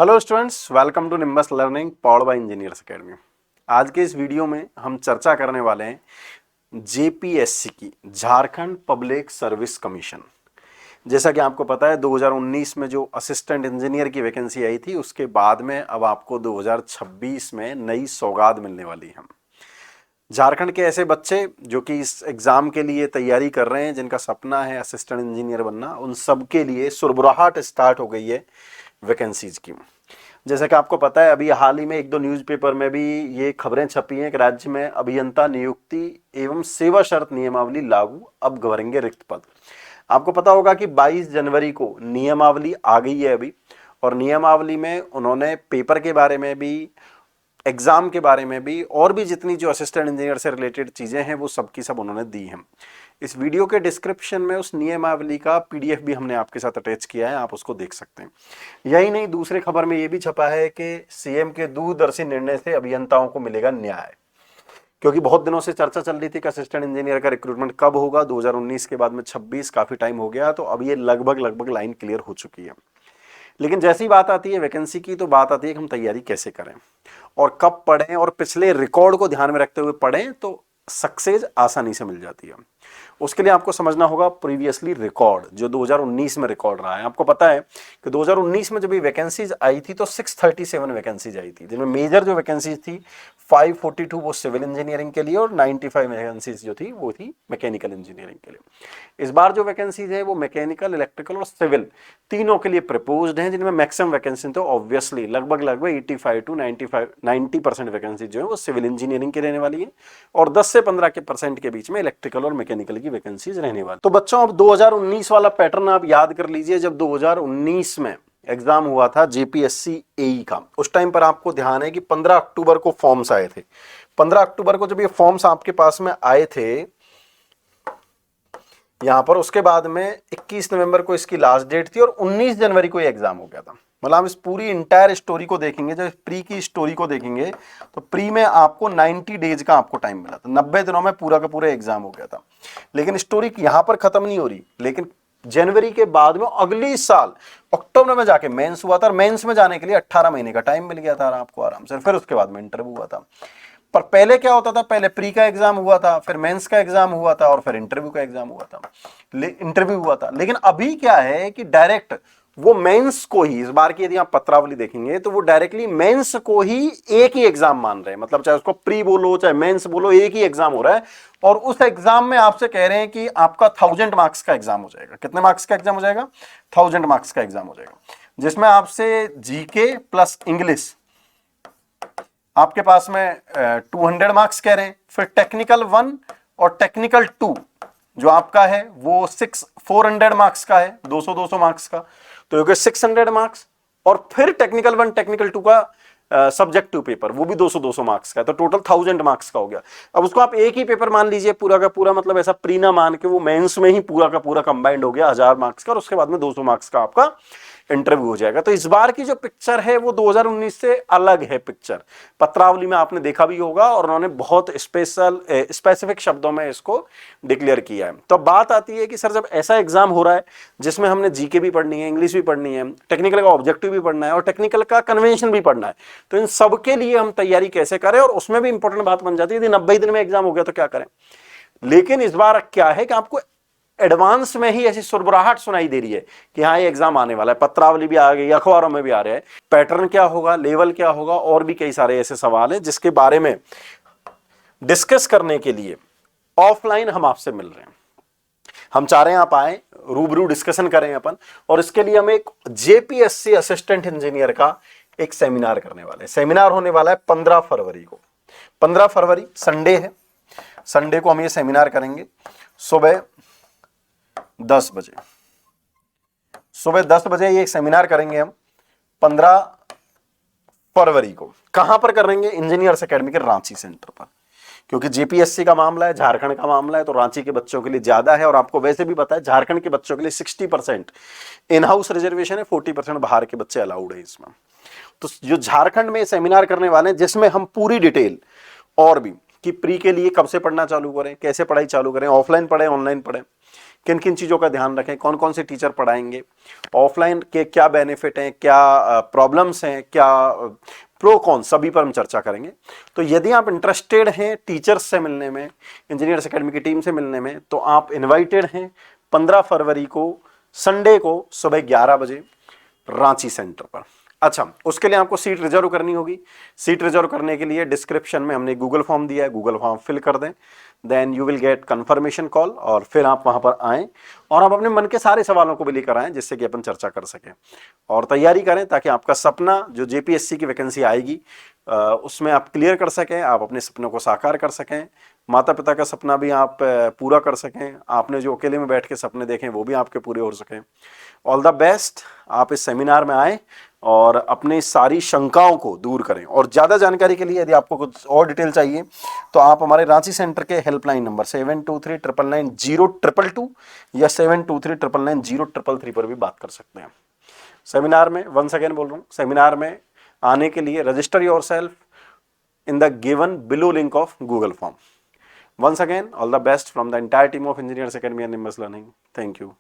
Hello students, welcome to Nimbus Learning powered by Engineers Academy. आज के इस video में हम चर्चा करने वाले हैं जेपीएससी की, झारखंड पब्लिक सर्विस कमीशन। जैसा कि आपको पता है 2019 में जो असिस्टेंट इंजीनियर की वैकेंसी आई थी, उसके बाद में अब आपको 2026 में नई सौगात मिलने वाली है। झारखंड के ऐसे बच्चे जो कि इस एग्ज़ाम के लिए तैयारी कर रहे हैं, जिनका सपना है असिस्टेंट इंजीनियर बनना, उन सब के लिए सुरबुराहट स्टार्ट हो गई है वैकेंसीज की। जैसा कि आपको पता है, अभी हाल ही में एक दो न्यूज़पेपर में भी ये खबरें छपी हैं कि राज्य में अभियंता नियुक्ति एवं सेवा शर्त नियमावली लागू, अब भरेंगे रिक्त पद। आपको पता होगा कि 22 जनवरी को नियमावली आ गई है अभी, और नियमावली में उन्होंने पेपर के बारे में भी, एग्जाम के बारे में भी, और भी जितनी जो असिस्टेंट इंजीनियर से रिलेटेड चीज़ें हैं वो सब की सब उन्होंने दी हैं। इस वीडियो के डिस्क्रिप्शन में उस नियमावली का पीडीएफ भी हमने आपके साथ अटैच किया है, आप उसको देख सकते हैं। यही नहीं, दूसरे खबर में ये भी छपा है कि सीएम के दूरदर्शी निर्णय से अभियंताओं को मिलेगा न्याय। क्योंकि बहुत दिनों से चर्चा चल रही थी कि असिस्टेंट इंजीनियर का रिक्रूटमेंट कब होगा, 2019 के बाद में 26, काफ़ी टाइम हो गया, तो अब ये लगभग लाइन क्लियर हो चुकी है। लेकिन जैसी बात आती है वैकेंसी की, तो बात आती है कि हम तैयारी कैसे करें और कब पढ़ें, और पिछले रिकॉर्ड को ध्यान में रखते हुए पढ़ें तो सक्सेस आसानी से मिल जाती है। उसके लिए आपको समझना होगा प्रीवियसली रिकॉर्ड, जो 2019 में रिकॉर्ड रहा है। आपको पता है कि 2019 में जब ये वैकेंसीज आई थी तो 637 वैकेंसीज आई थी, जिनमें मेजर जो वैकेंसीज थी 542 वो सिविल इंजीनियरिंग के लिए, और 95 वैकेंसीज जो थी वो थी मैकेनिकल इंजीनियरिंग के लिए। इस बार जो वैकेंसीज है वो मैकेनिकल, इलेक्ट्रिकल और सिविल तीनों के लिए प्रपोज्ड हैं, जिनमें मैक्सिमम वैकेंसी तो ऑब्वियसली लगभग 85 टू 90% वैकेंसी जो है वो सिविल इंजीनियरिंग की रहने वाली है, और 10 से 15% के बीच में इलेक्ट्रिकल और मैकेनिकल की वैकेंसीज रहने वाली। तो बच्चों, अब 2019 वाला पैटर्न आप याद कर लीजिए। जब 2019 में एग्जाम हुआ था जेपीएससी एई का, उस टाइम पर आपको ध्यान है कि 15 अक्टूबर को फॉर्म्स आए थे। 15 अक्टूबर को जब ये फॉर्म्स आपके पास में आए थे यहां पर, उसके बाद में 21 नवंबर को इसकी लास्ट डेट थी, और 19 जनवरी को ये एग्जाम हो गया था। मतलब हम इस पूरी इंटायर स्टोरी को देखेंगे, जब प्री की स्टोरी को देखेंगे तो प्री में आपको 90 डेज का आपको टाइम मिला था, 90 दिनों में पूरा का पूरा एग्जाम हो गया था। लेकिन स्टोरी यहां पर खत्म नहीं हो रही, लेकिन जनवरी के बाद में अगली साल अक्टूबर में जाके मेंस हुआ था, और मेंस में जाने के लिए 18 महीने का टाइम मिल गया था आपको आराम से। फिर उसके बाद में इंटरव्यू हुआ था। पर पहले क्या होता था, पहले प्री का एग्जाम हुआ था, फिर मेंस का एग्जाम हुआ था, और फिर इंटरव्यू का एग्जाम हुआ था। लेकिन अभी क्या है कि डायरेक्ट वो मेंस को ही, इस बार की यदि आप पत्रावली देखेंगे तो वो डायरेक्टली मेंस को ही एक ही एग्जाम मान रहे हैं। मतलब चाहे उसको प्री बोलो चाहे मेंस बोलो, एक ही एग्जाम हो रहा है, और उस एग्जाम में आपसे कह रहे हैं कि आपका 1000 मार्क्स का एग्जाम हो जाएगा। कितने मार्क्स का एग्जाम हो जाएगा? 1000 मार्क्स का एग्जाम हो जाएगा, जिसमें आपसे जीके प्लस इंग्लिश आपके पास में 200 मार्क्स कह रहे हैं। फिर टेक्निकल 1 और टेक्निकल 2 जो आपका है वो 400 मार्क्स का है, 200 मार्क्स का, तो ये 600 मार्क्स। और फिर टेक्निकल 1 टेक्निकल 2 का सब्जेक्टिव पेपर, वो भी 200 मार्क्स का है, तो टोटल 1000 मार्क्स का हो गया। अब उसको आप एक ही पेपर मान लीजिए पूरा का पूरा, मतलब ऐसा प्री ना मान के, वो मेंस में ही पूरा का पूरा कंबाइंड हो गया 1000 मार्क्स का, और उसके बाद में 200 मार्क्स का आपका इंटरव्यू हो जाएगा। तो इस बार की जो पिक्चर है वो 2019 से अलग है पिक्चर। पत्रावली में आपने देखा भी होगा, और उन्होंने बहुत स्पेसिफिक शब्दों में इसको डिक्लेयर किया है। तो बात आती है कि सर, जब ऐसा एग्जाम हो रहा है जिसमें हमने जीके भी पढ़नी है, इंग्लिश भी पढ़नी है, टेक्निकल का ऑब्जेक्टिव भी पढ़ना है, और टेक्निकल का कन्वेंशन भी पढ़ना है, तो इन सब के लिए हम तैयारी कैसे करें? और उसमें भी इंपॉर्टेंट बात बन जाती है, यदि 90 दिन में एग्जाम हो गया तो क्या करें। लेकिन इस बार क्या है कि आपको एडवांस में ही ऐसी सुरबुराहट सुनाई दे रही है कि हाँ, ये एग्जाम आने वाला है। पत्रावली भी आ गई, अखबारों में भी आ रहे हैं। पैटर्न क्या होगा, लेवल क्या होगा, और भी कई सारे ऐसे सवाल हैं जिसके बारे में डिस्कस करने के लिए ऑफलाइन हम आपसे मिल रहे हैं। हम चाह रहे हैं आप आए, रूबरू डिस्कशन करें अपन, और इसके लिए हम एक जेपीएससी असिस्टेंट इंजीनियर का एक सेमिनार करने वाले हैं। सेमिनार होने वाला है 15 फरवरी को। 15 फरवरी संडे है, संडे को हम ये सेमिनार करेंगे सुबह 10 बजे। सुबह 10 बजे ये एक सेमिनार करेंगे हम 15 फरवरी को। कहां पर करेंगे? इंजीनियर्स एकेडमी के रांची सेंटर पर, क्योंकि जेपीएससी का मामला है, झारखंड का मामला है, तो रांची के बच्चों के लिए ज्यादा है। और आपको वैसे भी पता है झारखंड के बच्चों के लिए 60% इन हाउस रिजर्वेशन है, 40% बाहर के बच्चे अलाउड है इसमें। तो जो झारखंड में सेमिनार करने वाले हैं, जिसमें हम पूरी डिटेल और भी कि प्री के लिए कब से पढ़ना चालू करें, कैसे पढ़ाई चालू करें, ऑफलाइन पढ़ें ऑनलाइन पढ़ें, किन किन चीज़ों का ध्यान रखें, कौन कौन से टीचर पढ़ाएंगे, ऑफलाइन के क्या बेनिफिट हैं, क्या प्रॉब्लम्स हैं, क्या प्रो कॉन, सभी पर हम चर्चा करेंगे। तो यदि आप इंटरेस्टेड हैं टीचर्स से मिलने में, इंजीनियर्स एकेडमी की टीम से मिलने में, तो आप इनवाइटेड हैं 15 फरवरी को संडे को सुबह 11 बजे रांची सेंटर पर। अच्छा, उसके लिए आपको सीट रिजर्व करनी होगी। सीट रिजर्व करने के लिए डिस्क्रिप्शन में हमने गूगल फॉर्म दिया है, गूगल फॉर्म फिल कर दें, then you will get confirmation call, और फिर आप वहां पर आएँ और आप अपने मन के सारे सवालों को भी लेकर आएँ, जिससे कि अपन चर्चा कर सकें और तैयारी करें, ताकि आपका सपना जो जेपीएससी की वैकेंसी आएगी उसमें आप क्लियर कर सकें, आप अपने सपनों को साकार कर सकें, माता पिता का सपना भी आप पूरा कर सकें, आपने जो अकेले में बैठ के सपने देखें वो भी आपके पूरे हो सकें। All the best. आप इस सेमिनार में आए और अपनी सारी शंकाओं को दूर करें। और ज़्यादा जानकारी के लिए यदि आपको कुछ और डिटेल चाहिए तो आप हमारे रांची सेंटर के हेल्पलाइन नंबर 72399022 या 72399033 पर भी बात कर सकते हैं। सेमिनार में वंस अगेन बोल रहा हूँ, सेमिनार में आने के लिए register yourself in the given below link of Google form. Once again, all the best from the entire team of Engineers Academy and Nimbus Learning. Thank you.